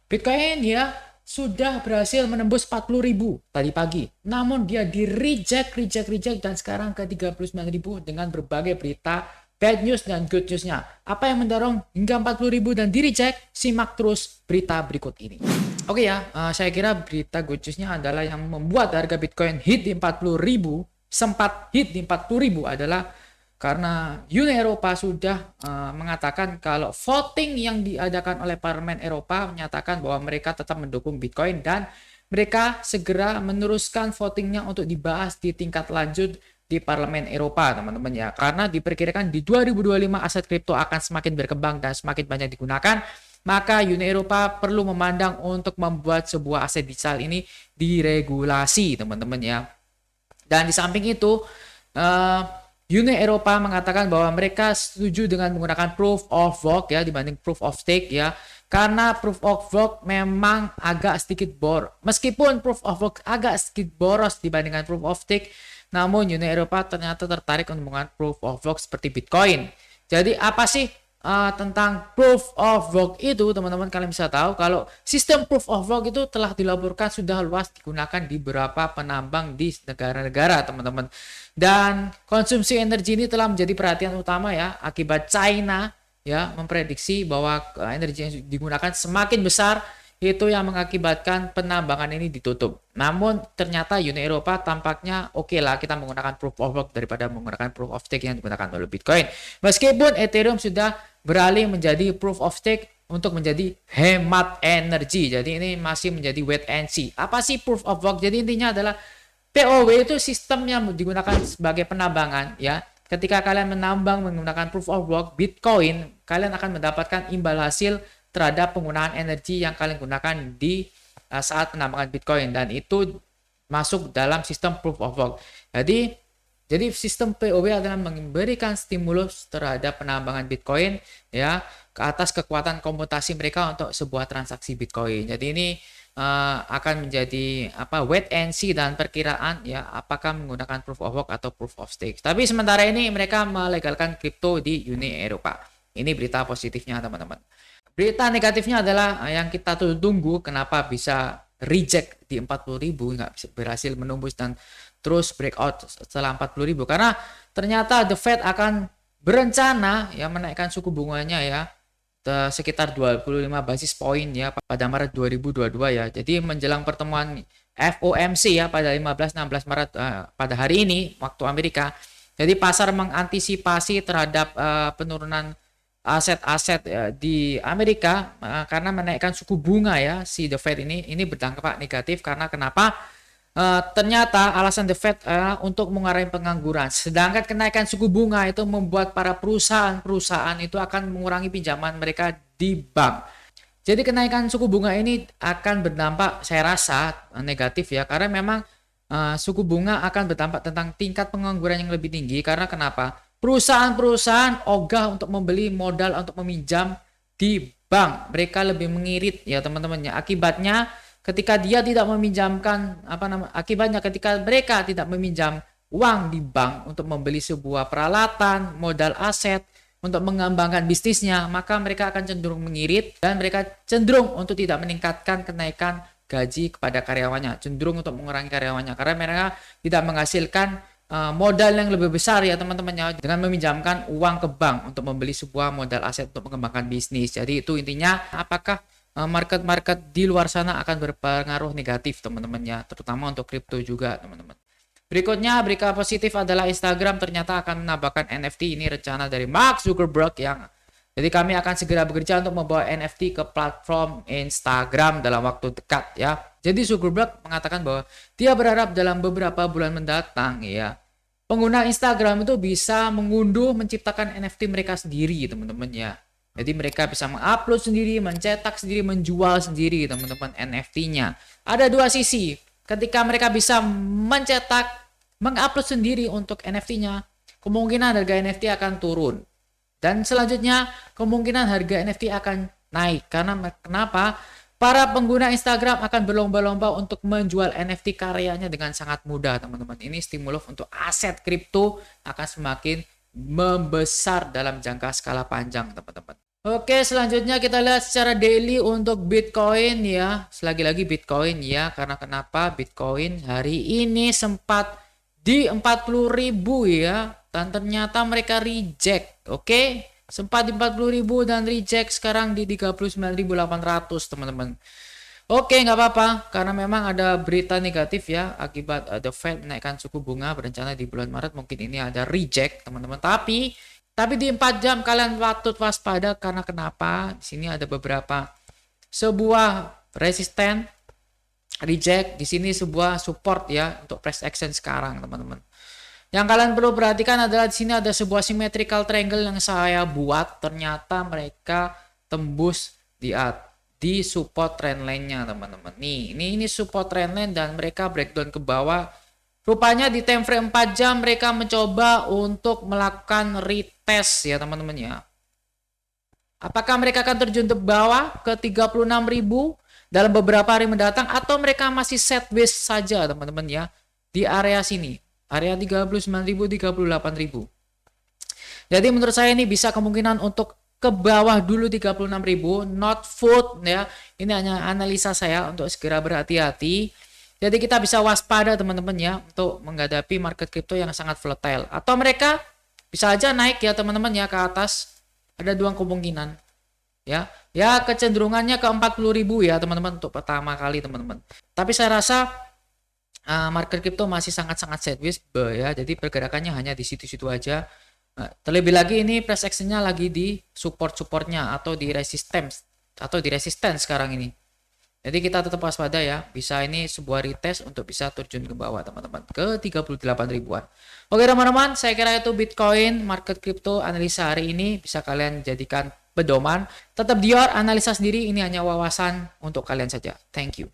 Bitcoin ya sudah berhasil menembus 40.000 tadi pagi. Namun dia di reject dan sekarang ke 39.000 dengan berbagai berita bad news dan good newsnya. Apa yang mendorong hingga 40.000 dan di reject? Simak terus berita berikut ini. Oke ya, saya kira berita good newsnya adalah yang membuat harga Bitcoin hit di 40.000, sempat hit di 40.000 adalah karena Uni Eropa sudah mengatakan kalau voting yang diadakan oleh Parlemen Eropa menyatakan bahwa mereka tetap mendukung Bitcoin dan mereka segera meneruskan votingnya untuk dibahas di tingkat lanjut di Parlemen Eropa, teman-teman ya. Karena diperkirakan di 2025 aset kripto akan semakin berkembang dan semakin banyak digunakan, maka Uni Eropa perlu memandang untuk membuat sebuah aset digital ini diregulasi, teman-teman ya. Dan di samping itu, Uni Eropa mengatakan bahwa mereka setuju dengan menggunakan proof of work ya dibanding proof of stake ya. Karena proof of work memang agak sedikit meskipun proof of work agak sedikit boros dibandingkan proof of stake, namun Uni Eropa ternyata tertarik untuk menggunakan proof of work seperti Bitcoin. Jadi apa sih tentang proof of work itu, teman-teman? Kalian bisa tahu kalau sistem proof of work itu telah dilaporkan sudah luas digunakan di beberapa penambang di negara-negara, teman-teman. Dan konsumsi energi ini telah menjadi perhatian utama ya akibat China ya memprediksi bahwa energi yang digunakan semakin besar, itu yang mengakibatkan penambangan ini ditutup. Namun ternyata Uni Eropa tampaknya oke lah kita menggunakan proof of work daripada menggunakan proof of stake yang digunakan oleh Bitcoin. Meskipun Ethereum sudah beralih menjadi proof of stake untuk menjadi hemat energi. Jadi ini masih menjadi wait and see. Apa sih proof of work? Jadi intinya adalah POW itu sistem yang digunakan sebagai penambangan ya. Ketika kalian menambang menggunakan proof of work Bitcoin, kalian akan mendapatkan imbal hasil terhadap penggunaan energi yang kalian gunakan di saat penambangan Bitcoin, dan itu masuk dalam sistem proof of work. Jadi sistem POW adalah memberikan stimulus terhadap penambangan Bitcoin ya ke atas kekuatan komputasi mereka untuk sebuah transaksi Bitcoin. Jadi ini akan menjadi wait and see dan perkiraan ya apakah menggunakan proof of work atau proof of stake. Tapi sementara ini mereka melegalkan kripto di Uni Eropa. Ini berita positifnya, teman-teman. Berita negatifnya adalah yang kita tunggu kenapa bisa reject di 40.000, nggak bisa berhasil menembus dan terus breakout setelah 40.000 karena ternyata The Fed akan berencana ya menaikkan suku bunganya ya sekitar 25 basis point ya pada Maret 2022 ya. Jadi menjelang pertemuan FOMC ya pada 15-16 Maret pada hari ini waktu Amerika. Jadi pasar mengantisipasi terhadap penurunan aset-aset di Amerika karena menaikkan suku bunga ya si The Fed ini berdampak negatif karena kenapa? Ternyata alasan The Fed untuk mengurangi pengangguran. Sedangkan kenaikan suku bunga itu membuat para perusahaan itu akan mengurangi pinjaman mereka di bank. Jadi kenaikan suku bunga ini akan berdampak saya rasa negatif ya karena memang suku bunga akan berdampak tentang tingkat pengangguran yang lebih tinggi karena kenapa? Perusahaan-perusahaan ogah untuk membeli modal untuk meminjam di bank. Mereka lebih mengirit ya teman-teman ya. Akibatnya ketika dia tidak meminjamkan akibatnya ketika mereka tidak meminjam uang di bank untuk membeli sebuah peralatan, modal aset untuk mengembangkan bisnisnya, maka mereka akan cenderung mengirit dan mereka cenderung untuk tidak meningkatkan kenaikan gaji kepada karyawannya, cenderung untuk mengurangi karyawannya karena mereka tidak menghasilkan modal yang lebih besar ya teman-teman ya dengan meminjamkan uang ke bank untuk membeli sebuah modal aset untuk mengembangkan bisnis. Jadi itu intinya apakah market-market di luar sana akan berpengaruh negatif teman-teman ya, terutama untuk kripto juga teman-teman. Berikutnya berita positif adalah Instagram ternyata akan menambahkan NFT. Ini rencana dari Mark Zuckerberg yang jadi kami akan segera bekerja untuk membawa NFT ke platform Instagram dalam waktu dekat ya. Jadi Zuckerberg mengatakan bahwa dia berharap dalam beberapa bulan mendatang ya pengguna Instagram itu bisa mengunduh menciptakan NFT mereka sendiri teman-teman ya. Jadi mereka bisa mengupload sendiri, mencetak sendiri, menjual sendiri teman-teman NFT-nya. Ada dua sisi. Ketika mereka bisa mencetak, mengupload sendiri untuk NFT-nya, kemungkinan harga NFT akan turun. Dan selanjutnya kemungkinan harga NFT akan naik. Karena kenapa? Para pengguna Instagram akan berlomba-lomba untuk menjual NFT karyanya dengan sangat mudah teman-teman. Ini stimulus untuk aset kripto akan semakin membesar dalam jangka skala panjang teman-teman. Oke, selanjutnya kita lihat secara daily untuk Bitcoin ya. Selagi-lagi Bitcoin ya, karena kenapa? Bitcoin hari ini sempat di 40.000 ya, dan ternyata mereka reject. Oke, sempat di 40.000 dan reject, sekarang di 39.800 teman-teman. Oke, nggak apa-apa, karena memang ada berita negatif ya, akibat The Fed menaikkan suku bunga berencana di bulan Maret. Mungkin ini ada reject teman-teman, tapi di 4 jam kalian patut waspada, karena kenapa? Di sini ada beberapa sebuah resisten, reject, di sini sebuah support ya untuk price action sekarang, teman-teman. Yang kalian perlu perhatikan adalah di sini ada sebuah symmetrical triangle yang saya buat, ternyata mereka tembus di support trendline-nya, teman-teman. Nih, ini support trendline dan mereka breakdown ke bawah. Rupanya di time frame 4 jam mereka mencoba untuk melakukan retest ya, teman-teman ya. Apakah mereka akan terjun ke bawah ke 36.000 dalam beberapa hari mendatang, atau mereka masih sideways saja, teman-teman ya, di area sini, area 39.000 38.000. Jadi menurut saya ini bisa kemungkinan untuk ke bawah dulu 36.000, not food ya. Ini hanya analisa saya untuk segera berhati-hati. Jadi kita bisa waspada teman-teman ya untuk menghadapi market crypto yang sangat volatile. Atau mereka bisa aja naik ya teman-teman ya ke atas. Ada dua kemungkinan. Ya, kecenderungannya ke 40.000 ya teman-teman untuk pertama kali teman-teman. Tapi saya rasa market crypto masih sangat-sangat sideways ya. Jadi pergerakannya hanya di situ-situ aja. Terlebih lagi ini price actionnya lagi di supportnya atau di resistance sekarang ini. Jadi kita tetap waspada ya, bisa ini sebuah retest untuk bisa terjun ke bawah teman-teman ke 38 ribuan. Oke teman-teman, saya kira itu Bitcoin market crypto analisa hari ini bisa kalian jadikan pedoman. Tetap Dior analisa sendiri, ini hanya wawasan untuk kalian saja. Thank you.